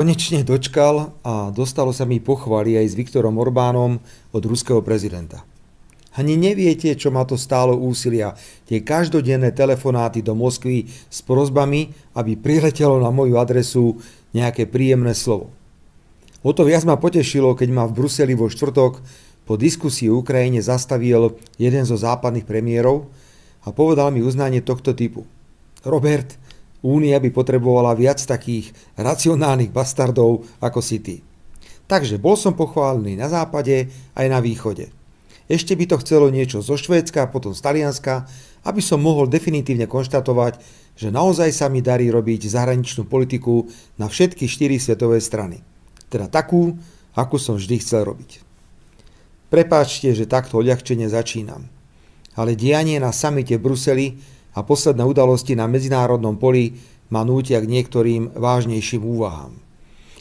Konečne dočkal a dostalo sa mi pochvaly aj s Viktorom Orbánom od ruského prezidenta. Ani neviete, čo ma to stálo úsilia, tie každodenné telefonáty do Moskvy s prosbami, aby priletelo na moju adresu nejaké príjemné slovo. O to viac ma potešilo, keď ma v Bruseli vo štvrtok po diskusii o Ukrajine zastavil jeden zo západných premiérov a povedal mi uznanie tohto typu. Robert, Únia by potrebovala viac takých racionálnych bastardov ako si ty. Takže bol som pochválený na západe aj na východe. Ešte by to chcelo niečo zo Švédska, potom z Talianska, aby som mohol definitívne konštatovať, že naozaj sa mi darí robiť zahraničnú politiku na všetky 4 svetové strany. Teda takú, akú som vždy chcel robiť. Prepáčte, že takto odľahčene začínam. Ale dianie na samite v Bruseli a posledné udalosti na medzinárodnom poli ma nútia k niektorým vážnejším úvahám.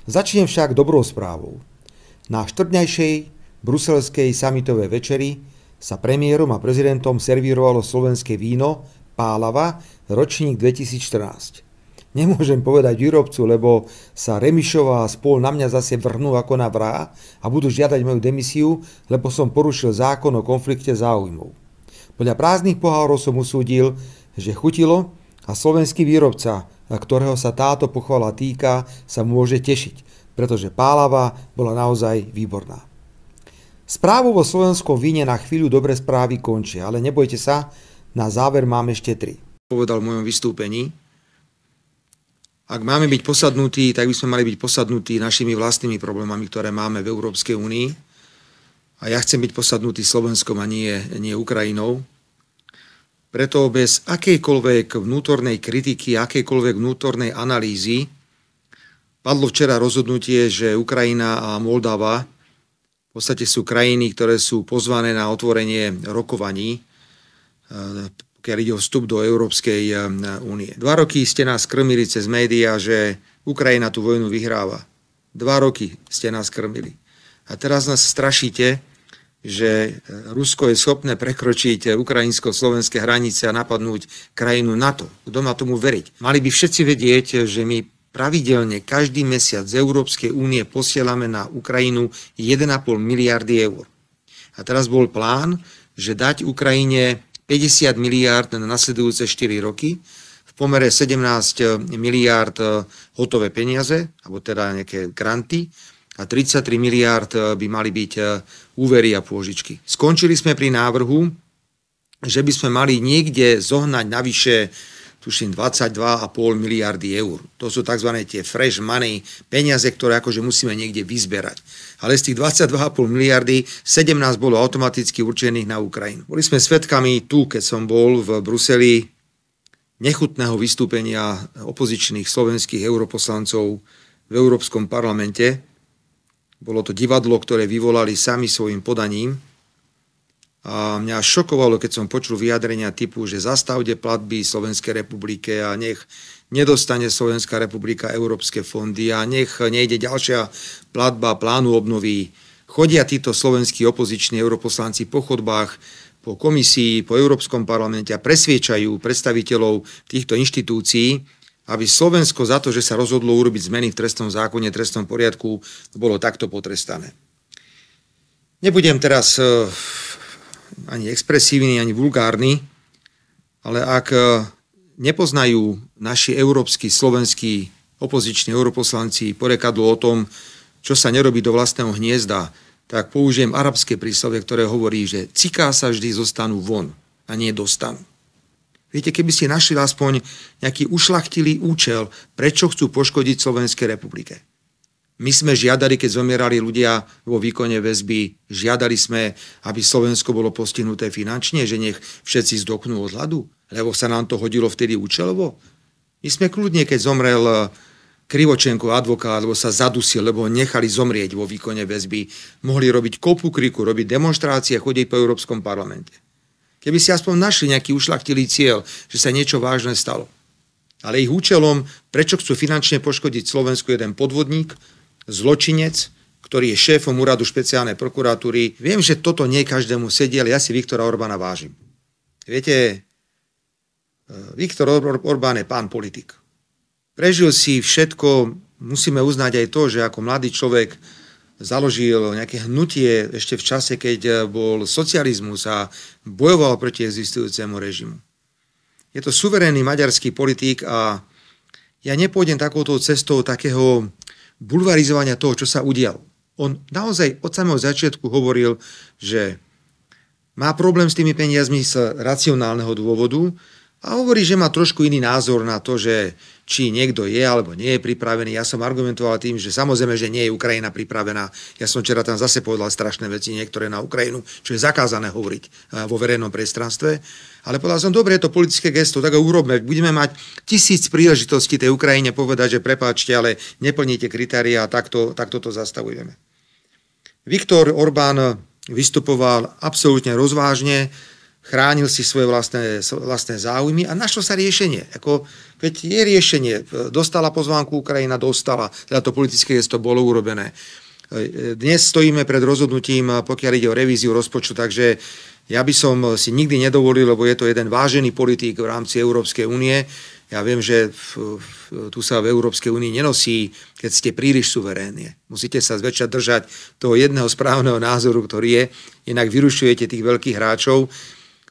Začnem však dobrou správou. Na štvrtňajšej bruselskej samitovej večeri sa premiérom a prezidentom servírovalo slovenské víno Pálava ročník 2014. Nemôžem povedať výrobcu, lebo sa Remišová a spol na mňa zase vrhnú ako na vraha a budú žiadať moju demisiu, lebo som porušil zákon o konflikte záujmov. Podľa prázdnych pohárov som usúdil, že chutilo a slovenský výrobca, ktorého sa táto pochvala týka, sa môže tešiť, pretože Pálava bola naozaj výborná. Správu vo slovenskom víne na chvíľu dobre správy končia, ale nebojte sa, na záver mám ešte 3. Povedal v mojom vystúpení. Ak máme byť posadnutí, tak by sme mali byť posadnutí našimi vlastnými problémami, ktoré máme v Európskej únii. A ja chcem byť posadnutý Slovenskom a nie Ukrajinou. Preto bez akejkoľvek vnútornej kritiky, akejkoľvek vnútornej analýzy padlo včera rozhodnutie, že Ukrajina a Moldava v podstate sú krajiny, ktoré sú pozvané na otvorenie rokovaní, keď ide o vstup do Európskej únie. 2 roky ste nás krmili cez médiá, že Ukrajina tú vojnu vyhráva. 2 roky ste nás krmili. A teraz nás strašíte, že Rusko je schopné prekročiť ukrajinsko-slovenské hranice a napadnúť krajinu NATO. Kto má tomu veriť? Mali by všetci vedieť, že my pravidelne každý mesiac z Európskej únie posielame na Ukrajinu 1,5 miliardy eur. A teraz bol plán, že dať Ukrajine 50 miliárd na nasledujúce 4 roky, v pomere 17 miliárd hotové peniaze, alebo teda nejaké granty, a 33 miliárd by mali byť úvery a pôžičky. Skončili sme pri návrhu, že by sme mali niekde zohnať navyše, tuším, 22,5 miliardy eur. To sú tzv. Tie fresh money, peniaze, ktoré akože musíme niekde vyzberať. Ale z tých 22,5 miliardy 17 bolo automaticky určených na Ukrajinu. Boli sme svedkami tu, keď som bol v Bruseli, nechutného vystúpenia opozičných slovenských europoslancov v Európskom parlamente. Bolo to divadlo, ktoré vyvolali sami svojim podaním. A mňa šokovalo, keď som počul vyjadrenia typu, že zastavte platby Slovenskej republike a nech nedostane Slovenská republika európske fondy a nech nejde ďalšia platba plánu obnovy. Chodia títo slovenskí opoziční europoslanci po chodbách, po komisii, po Európskom parlamente a presviečajú predstaviteľov týchto inštitúcií, aby Slovensko za to, že sa rozhodlo urobiť zmeny v trestnom zákone, trestnom poriadku, bolo takto potrestané. Nebudem teraz ani expresívny, ani vulgárny, ale ak nepoznajú naši európski, slovenskí opoziční europoslanci porekadlo o tom, čo sa nerobí do vlastného hniezda, tak použijem arabské príslovie, ktoré hovorí, že ciká sa vždy zostanú von a nie dostanú. Viete, keby si našli aspoň nejaký ušľachtilý účel, prečo chcú poškodiť Slovenskej republike. My sme žiadali, keď zomierali ľudia vo výkone väzby, žiadali sme, aby Slovensko bolo postihnuté finančne, že nech všetci zdoknú od hladu, lebo sa nám to hodilo vtedy účelovo. My sme kľudne, keď zomrel Krivočenko advokát, lebo sa zadusil, lebo ho nechali zomrieť vo výkone väzby, mohli robiť kopu kriku, robiť demonštrácie a chodiť po Európskom parlamente. Keby si aspoň našli nejaký ušľachtilý cieľ, že sa niečo vážne stalo. Ale ich účelom, prečo chcú finančne poškodiť Slovensku, jeden podvodník, zločinec, ktorý je šéfom úradu špeciálnej prokuratúry. Viem, že toto nie každému sedí, ale ja si Viktora Orbána vážim. Viete, Viktor Orbán je pán politik. Prežil si všetko musíme uznať aj to, že ako mladý človek založil nejaké hnutie ešte v čase, keď bol socializmus a bojoval proti existujúcemu režimu. Je to suverénny maďarský politík a ja nepôjdem takouto cestou takého bulvarizovania toho, čo sa udialo. On naozaj od samého začiatku hovoril, že má problém s tými peniazmi z racionálneho dôvodu a hovorí, že má trošku iný názor na to, že či niekto je alebo nie je pripravený. Ja som argumentoval tým, že samozrejme, že nie je Ukrajina pripravená. Ja som včera tam zase povedal strašné veci, niektoré na Ukrajinu, čo je zakázané hovoriť vo verejnom priestranstve. Ale povedal som, dobre, je to politické gesto, tak ho urobme. Budeme mať 1000 príležitostí tej Ukrajine povedať, že prepáčte, ale neplníte kritériá a takto to zastavujeme. Viktor Orbán vystupoval absolútne rozvážne, chránil si svoje vlastné záujmy a našlo sa riešenie. Veď je riešenie. Dostala pozvánku Ukrajina, dostala. Teda to politické gesto bolo urobené. Dnes stojíme pred rozhodnutím, pokiaľ ide o revíziu rozpočtu, takže ja by som si nikdy nedovolil, lebo je to jeden vážený politík v rámci Európskej únie. Ja viem, že tu sa v Európskej únii nenosí, keď ste príliš suverénni. Musíte sa zväčša držať toho jedného správneho názoru, ktorý je, inak vyrušujete tých veľkých hráčov.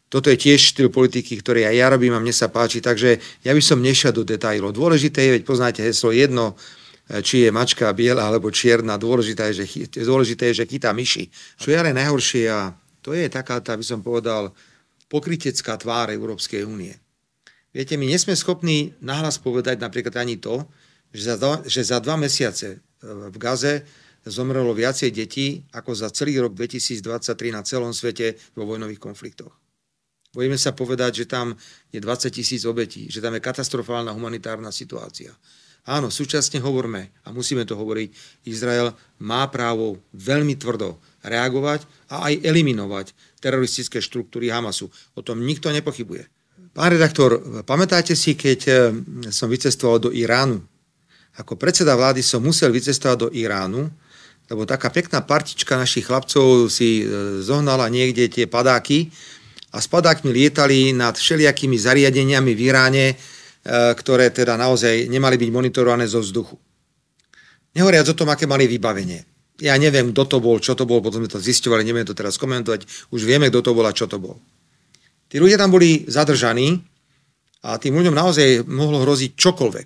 Toto je tiež štýl politiky, ktorý aj ja robím a mne sa páči, takže ja by som nešiel do detailov. Dôležité je, veď poznáte heslo jedno, či je mačka biela alebo čierna, dôležité je, že chytá myši. Čo je ale najhoršie, a to je taká, by som povedal, pokrytecká tvár Európskej únie. Viete, my nie sme schopní nahlas povedať napríklad ani to, že za 2 mesiace v Gaze zomrelo viacej detí ako za celý rok 2023 na celom svete vo vojnových konfliktoch. Bojíme sa povedať, že tam je 20 000 obetí, že tam je katastrofálna humanitárna situácia. Áno, súčasne hovorme, a musíme to hovoriť, Izrael má právo veľmi tvrdo reagovať a aj eliminovať teroristické štruktúry Hamasu. O tom nikto nepochybuje. Pán redaktor, pamätáte si, keď som vycestoval do Iránu? Ako predseda vlády som musel vycestovať do Iránu, lebo taká pekná partička našich chlapcov si zohnala niekde tie padáky a s padákmi lietali nad všelijakými zariadeniami v Iráne, ktoré teda naozaj nemali byť monitorované zo vzduchu. Nehovoriac o tom, aké mali vybavenie. Ja neviem, kto to bol, čo to bol, potom sme to zisťovali, neviem to teraz komentovať, už vieme, kto to bol a čo to bol. Tí ľudia tam boli zadržaní a tým ľuďom naozaj mohlo hroziť čokoľvek.